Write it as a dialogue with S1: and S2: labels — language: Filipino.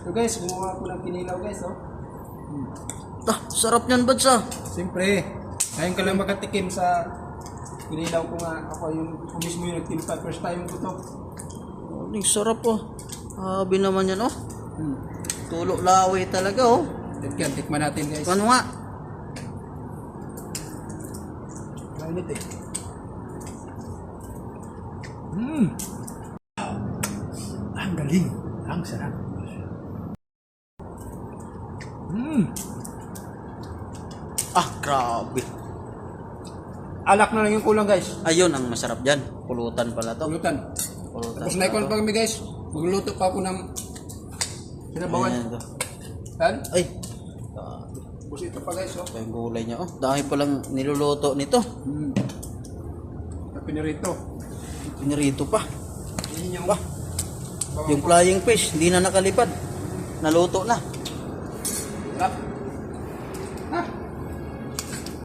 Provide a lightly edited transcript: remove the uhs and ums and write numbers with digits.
S1: So guys, gumawa ko ng kinilaw guys, oh.
S2: Sarap niyan, Bads, ah.
S1: Siyempre, ngayon ka lang makatikim sa kinilaw ko nga. Ako ako mismo yung nagtimpa. First time ko to.
S2: Ang sarap, oh. Habi naman yan, oh. Tulo laway talaga, oh.
S1: Tikman natin guys.
S2: Ano nga?
S1: Mainit eh. Ang galing. Ang sarap.
S2: Grabe.
S1: Alak na lang yung kulang guys.
S2: Ayun ang masarap dyan. Pulutan pala to.
S1: Pulutan. Tapos naikon pa kami guys. Magluluto pa ako ng sinabawan.
S2: Ayan to.
S1: Yan.
S2: Ay,
S1: Tapos ito pa guys, oh.
S2: ito yung gulay niya, oh. Dami palang niluluto nito.
S1: Pinirito.
S2: Pinirito pa.
S1: Yun yung
S2: Yung flying fish, hindi na nakalipad. Naluto na.
S1: Sarap.